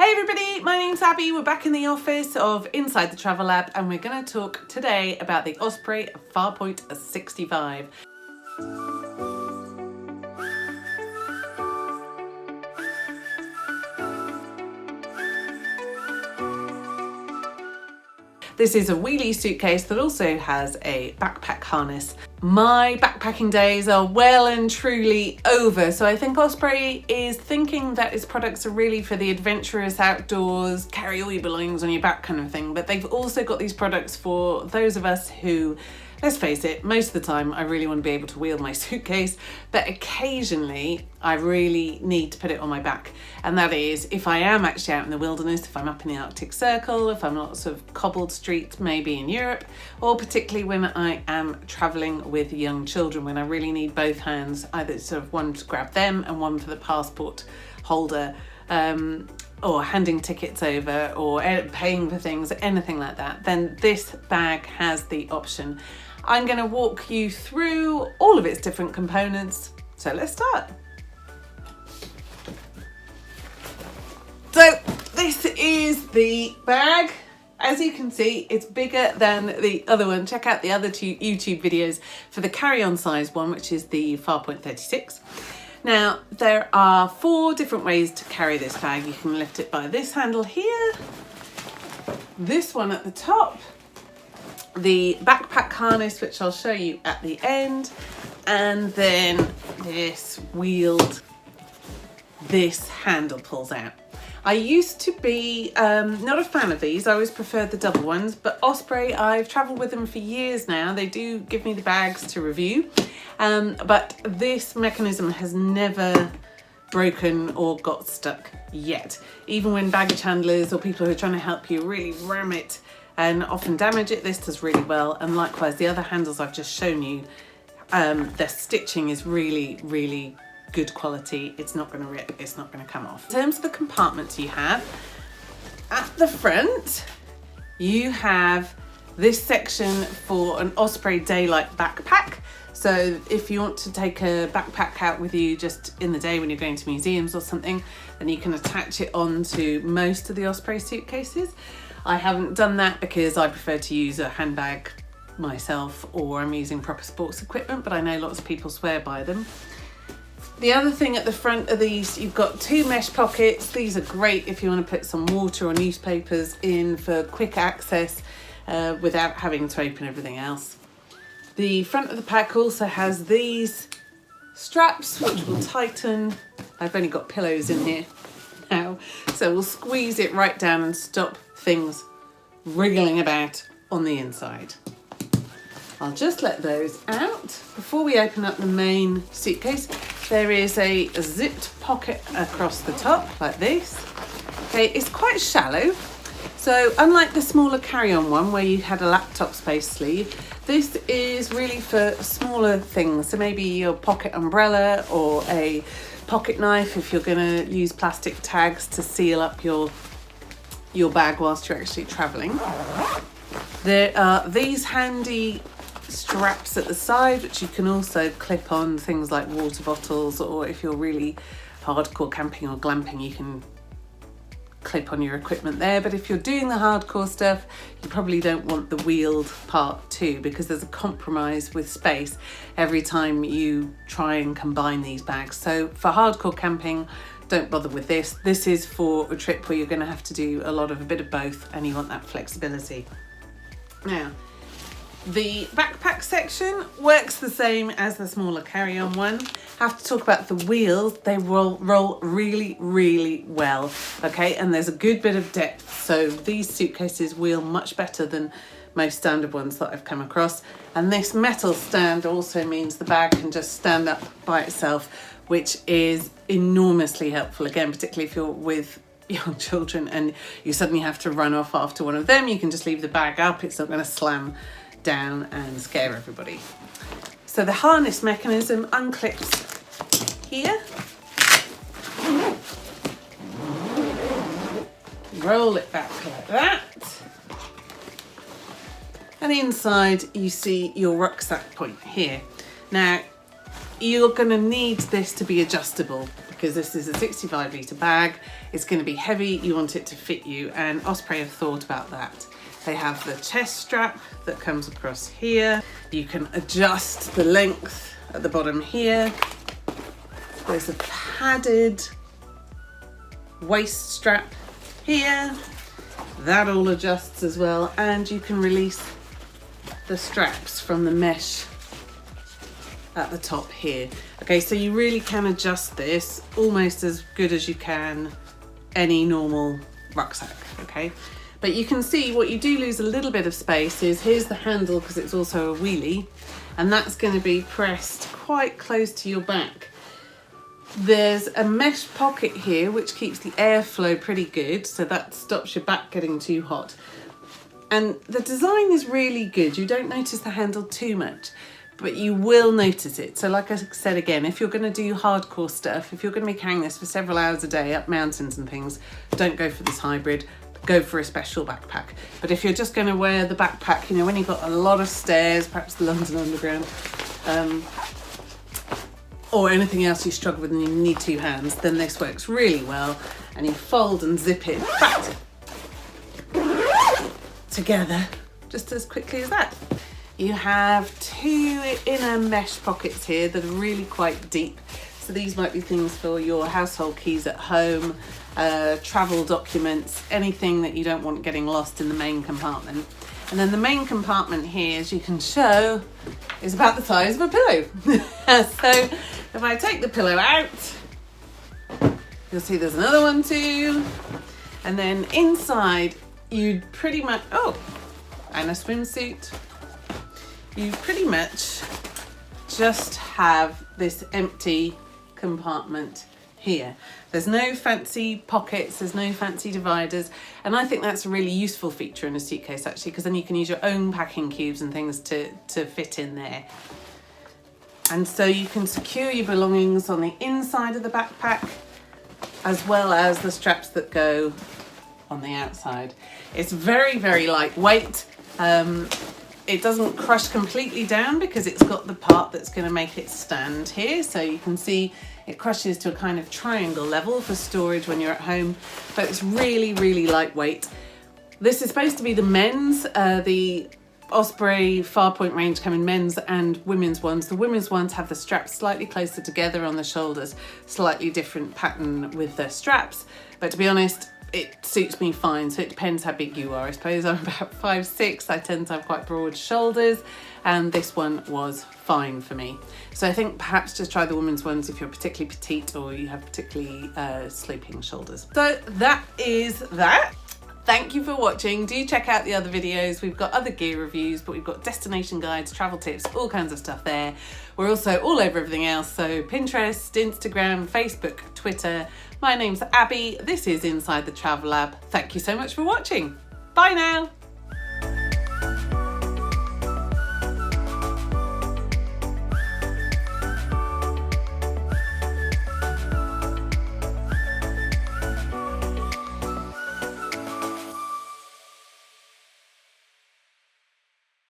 Hey everybody, my name's Abby. We're back in the office of Inside the Travel Lab and we're going to talk today about the Osprey Farpoint 65. This is a wheelie suitcase that also has a backpack harness. My backpacking days are well and truly over, so I think Osprey is thinking that its products are really for the adventurous outdoors, carry all your belongings on your back kind of thing, but they've also got these products for those of us who, let's face it, most of the time I really want to be able to wield my suitcase, but occasionally I really need to put it on my back. And that is if I am actually out in the wilderness, if I'm up in the Arctic Circle, if I'm lots of cobbled streets maybe in Europe, or particularly when I am traveling with young children, when I really need both hands, either sort of one to grab them and one for the passport holder, or handing tickets over, or paying for things, anything like that, then this bag has the option. I'm going to walk you through all of its different components, so let's start. So this is the bag. As you can see, it's bigger than the other one. Check out the other two YouTube videos for the carry-on size one, which is the Farpoint 36. Now, there are 4 different ways to carry this bag. You can lift it by this handle here, this one at the top, the backpack harness, which I'll show you at the end, and then this wheeled, this handle pulls out. I used to be not a fan of these. I always preferred the double ones, but Osprey, I've travelled with them for years now. They do give me the bags to review, but this mechanism has never broken or got stuck yet. Even when baggage handlers or people who are trying to help you really ram it and often damage it, this does really well. And likewise, the other handles I've just shown you, their stitching is really good quality. It's not going to rip, it's not going to come off. In terms of the compartments you have, at the front you have this section for an Osprey daylight backpack. So if you want to take a backpack out with you just in the day when you're going to museums or something, then you can attach it onto most of the Osprey suitcases. I haven't done that because I prefer to use a handbag myself, or I'm using proper sports equipment, but I know lots of people swear by them. The other thing at the front of these, you've got 2 mesh pockets. These are great if you want to put some water or newspapers in for quick access without having to open everything else. The front of the pack also has these straps which will tighten. I've only got pillows in here now, so we'll squeeze it right down and stop things wriggling about on the inside. I'll just let those out. Before we open up the main suitcase, there is a zipped pocket across the top like this. Okay, it's quite shallow. So unlike the smaller carry-on one where you had a laptop space sleeve, this is really for smaller things. So maybe your pocket umbrella or a pocket knife if you're gonna use plastic tags to seal up your bag whilst you're actually traveling. There are these handy straps at the side which you can also clip on things like water bottles, or if you're really hardcore camping or glamping you can clip on your equipment there. But if you're doing the hardcore stuff, you probably don't want the wheeled part too, because there's a compromise with space every time you try and combine these bags. So for hardcore camping, don't bother with this. This is for a trip where you're going to have to do a bit of both and you want that flexibility. Now, the backpack section works the same as the smaller carry-on one. Have to talk about the wheels. They roll really well, okay, and there's a good bit of depth, so these suitcases wheel much better than most standard ones that I've come across. And this metal stand also means the bag can just stand up by itself, which is enormously helpful, again, particularly if you're with young children and you suddenly have to run off after one of them. You can just leave the bag up, it's not going to slam down and scare everybody. So the harness mechanism unclips here, roll it back like that, and inside you see your rucksack point here. Now you're going to need this to be adjustable because this is a 65 litre bag. It's going to be heavy, you want it to fit you, and Osprey have thought about that. They have the chest strap that comes across here. You can adjust the length at the bottom here. There's a padded waist strap here. That all adjusts as well, and you can release the straps from the mesh at the top here. Okay, so you really can adjust this almost as good as you can any normal rucksack, okay? But you can see what you do lose a little bit of space is, here's the handle because it's also a wheelie, and that's going to be pressed quite close to your back. There's a mesh pocket here which keeps the airflow pretty good, so that stops your back getting too hot. And the design is really good. You don't notice the handle too much, but you will notice it. So like I said again, if you're going to do hardcore stuff, if you're going to be carrying this for several hours a day up mountains and things, don't go for this hybrid. Go for a special backpack. But if you're just going to wear the backpack, you know, when you've got a lot of stairs, perhaps the London Underground, or anything else you struggle with and you need two hands, then this works really well. And you fold and zip it back together just as quickly as that. You have two inner mesh pockets here that are really quite deep. So these might be things for your household keys at home, travel documents, anything that you don't want getting lost in the main compartment. And then the main compartment here, as you can show, is about the size of a pillow. So if I take the pillow out, you'll see there's another one too. And then inside, you'd pretty much, oh, and a swimsuit. You pretty much just have this empty compartment here. There's no fancy pockets, there's no fancy dividers, and I think that's a really useful feature in a suitcase actually, because then you can use your own packing cubes and things to fit in there. And so you can secure your belongings on the inside of the backpack as well as the straps that go on the outside. It's very, very lightweight. It doesn't crush completely down because it's got the part that's going to make it stand here. So you can see it crushes to a kind of triangle level for storage when you're at home, but it's really, really lightweight. This is supposed to be the men's, the Osprey Farpoint range come in men's and women's ones. The women's ones have the straps slightly closer together on the shoulders, slightly different pattern with the straps, but to be honest, it suits me fine, so it depends how big you are. I suppose I'm about 5'6", I tend to have quite broad shoulders, and this one was fine for me. So I think perhaps just try the women's ones if you're particularly petite or you have particularly sloping shoulders. So that is that. Thank you for watching. Do check out the other videos. We've got other gear reviews, but we've got destination guides, travel tips, all kinds of stuff there. We're also all over everything else, so Pinterest, Instagram, Facebook, Twitter. My name's Abby. This is Inside the Travel Lab. Thank you so much for watching. Bye now.